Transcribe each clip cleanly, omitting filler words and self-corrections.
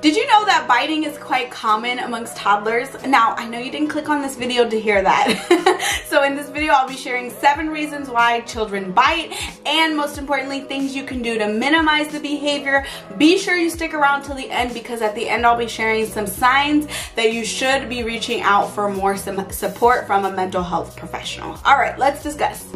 Did you know that biting is quite common amongst toddlers? Now, I know you didn't click on this video to hear that. So in this video, I'll be sharing 7 reasons why children bite, and most importantly, things you can do to minimize the behavior. Be sure you stick around till the end, because at the end, I'll be sharing some signs that you should be reaching out for more support from a mental health professional. All right, let's discuss.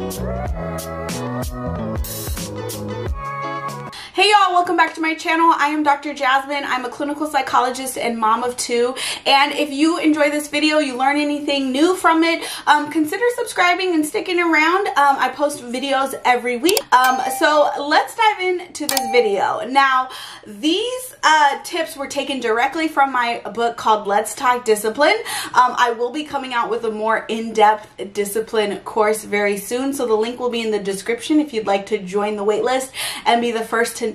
Hey y'all, welcome back to my channel. I am Dr. Jasmine. I'm a clinical psychologist and mom of 2. And if you enjoy this video, you learn anything new from it, consider subscribing and sticking around. I post videos every week. So let's dive into this video. Now, these tips were taken directly from my book called Let's Talk Discipline. I will be coming out with a more in-depth discipline course very soon. So the link will be in the description if you'd like to join the waitlist and be the first to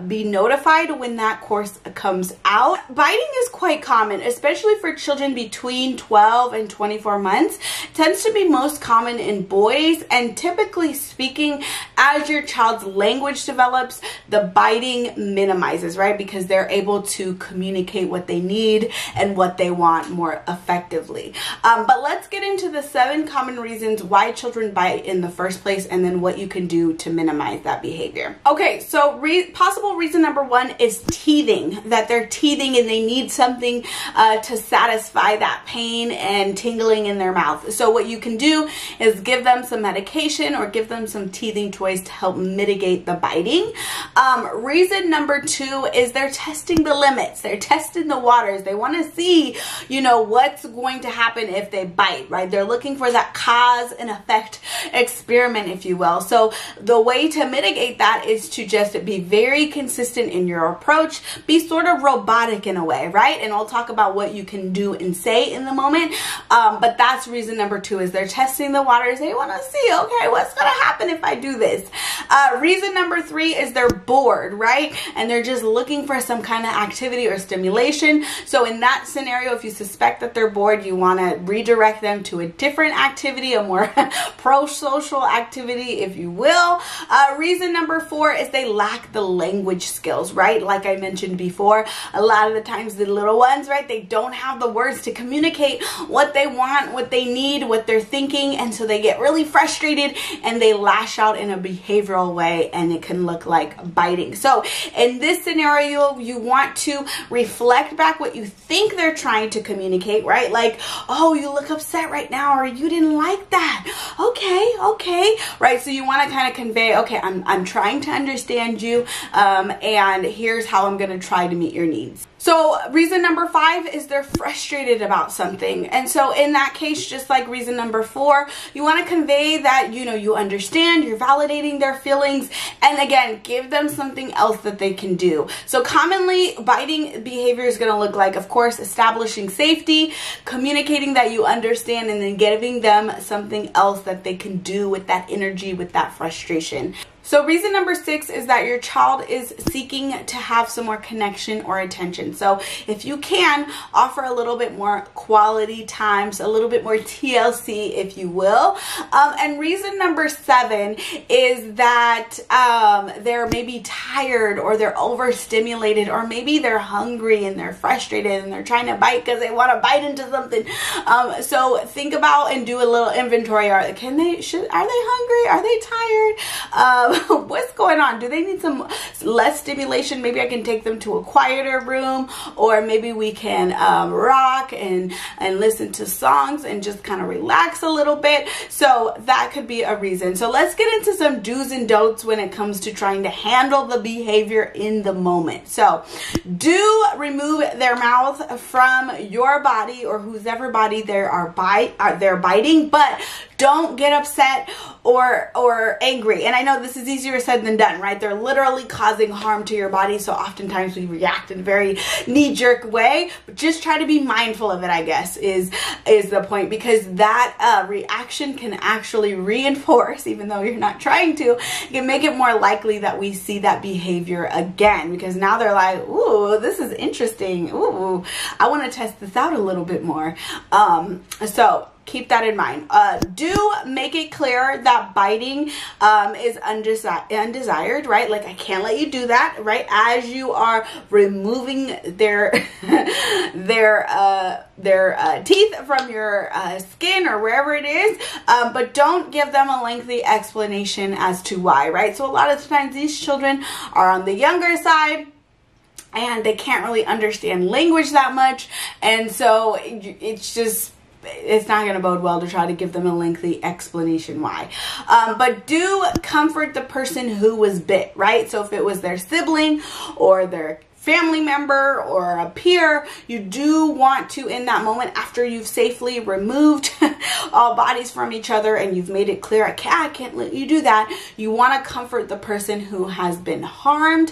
be notified when that course comes out. Biting is quite common, especially for children between 12 and 24 months. It tends to be most common in boys, and typically speaking, as your child's language develops, the biting minimizes, right? Because they're able to communicate what they need and what they want more effectively. But let's get into the 7 common reasons why children bite in the first place, and then what you can do to minimize that behavior. Okay, so possible reason number 1 is teething, that they're teething and they need something to satisfy that pain and tingling in their mouth. So what you can do is give them some medication or give them some teething toys to help mitigate the biting. Reason number 2 is they're testing the limits. They're testing the waters. They want to see, you know, what's going to happen if they bite, right? They're looking for that cause and effect experiment, if you will. So the way to mitigate that is to just be very consistent in your approach, be sort of robotic in a way, right? And I'll talk about what you can do and say in the moment. But that's reason number 2, is they're testing the waters. They want to see, okay, what's going to happen if I do this? Reason number 3 is they're bored, right? And they're just looking for some kind of activity or stimulation. So in that scenario, if you suspect that they're bored, you want to redirect them to a different activity, a more pro-social activity, if you will. Reason number 4 is they lack the language skills, right? Like I mentioned before, a lot of the times the little ones, right, they don't have the words to communicate what they want, what they need, what they're thinking, and so they get really frustrated and they lash out in a behavioral way, and it can look like biting. So in this scenario, you want to reflect back what you think they're trying to communicate, right? Like, oh, you look upset right now, or you didn't like that. Okay, right? So you want to kind of convey, okay, I'm trying to understand you, and here's how I'm going to try to meet your needs. So reason number 5 is they're frustrated about something. And so in that case, just like reason number 4, you want to convey that, you know, you understand, you're validating their feelings, and again, give them something else that they can do. So commonly, biting behavior is going to look like, of course, establishing safety, communicating that you understand, and then giving them something else that they can do with that energy, with that frustration. So reason number 6 is that your child is seeking to have some more connection or attention. So if you can, offer a little bit more quality times, a little bit more TLC, if you will. And reason number 7 is that they're maybe tired, or they're overstimulated, or maybe they're hungry and they're frustrated and they're trying to bite because they want to bite into something. So think about and do a little inventory. Are they hungry? Are they tired? What's going on? Do they need some less stimulation? Maybe I can take them to a quieter room, or maybe we can rock and listen to songs and just kind of relax a little bit. So that could be a reason. So let's get into some do's and don'ts when it comes to trying to handle the behavior in the moment. So do remove their mouth from your body, or whoever body they're biting, but don't get upset or angry. And I know this is easier said than done, right? They're literally causing harm to your body, so oftentimes we react in a very knee-jerk way. But just try to be mindful of it, I guess, is the point, because that reaction can actually reinforce, even though you're not trying to, it can make it more likely that we see that behavior again, because now they're like, ooh, this is interesting. Ooh, I want to test this out a little bit more. So keep that in mind. Do make it clear that biting is undesired, right? Like, I can't let you do that, right? As you are removing their teeth from your skin or wherever it is, but don't give them a lengthy explanation as to why, right? So a lot of times these children are on the younger side, and they can't really understand language that much, and so it's not going to bode well to try to give them a lengthy explanation why. But do comfort the person who was bit, right? So if it was their sibling or their family member or a peer, you do want to, in that moment, after you've safely removed all bodies from each other and you've made it clear, I can't let you do that, you want to comfort the person who has been harmed.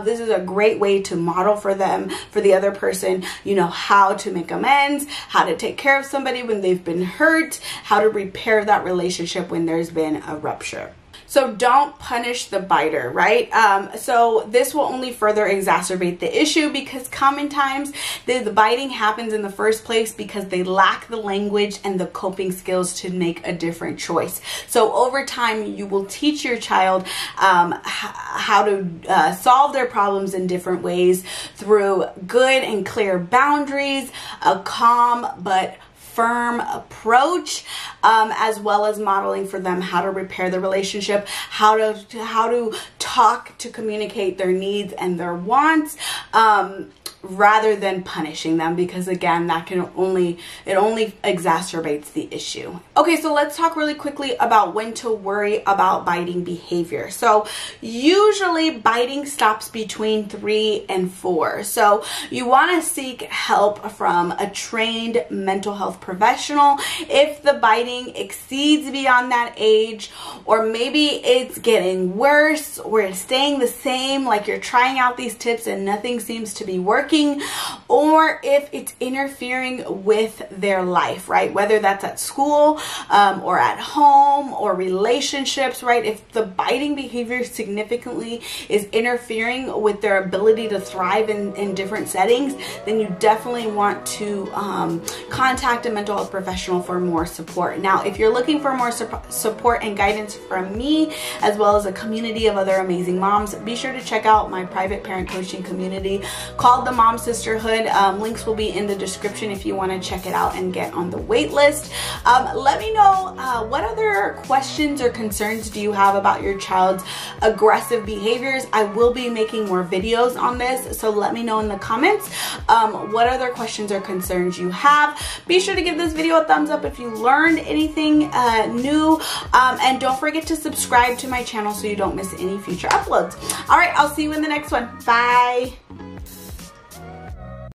This is a great way to model for them, for the other person, you know, how to make amends, how to take care of somebody when they've been hurt, how to repair that relationship when there's been a rupture. So don't punish the biter, right? So this will only further exacerbate the issue, because common times the biting happens in the first place because they lack the language and the coping skills to make a different choice. So over time, you will teach your child how to solve their problems in different ways through good and clear boundaries, a calm but firm approach, as well as modeling for them how to repair the relationship, how to talk to communicate their needs and their wants, rather than punishing them, because again, that can only exacerbates the issue. Okay, so let's talk really quickly about when to worry about biting behavior. So usually biting stops between 3 and 4. So you want to seek help from a trained mental health professional if the biting exceeds beyond that age, or maybe it's getting worse or it's staying the same, like you're trying out these tips and nothing seems to be working, or if it's interfering with their life, right? Whether that's at school or at home or relationships, right? If the biting behavior significantly is interfering with their ability to thrive in different settings, then you definitely want to contact a mental health professional for more support. Now, if you're looking for more support and guidance from me, as well as a community of other amazing moms, be sure to check out my private parent coaching community called the Mom Sisterhood. Links will be in the description if you want to check it out and get on the wait list. Let me know what other questions or concerns do you have about your child's aggressive behaviors. I will be making more videos on this, so let me know in the comments what other questions or concerns you have. Be sure to give this video a thumbs up if you learned anything new, and don't forget to subscribe to my channel so you don't miss any future uploads. All right, I'll see you in the next one. Bye.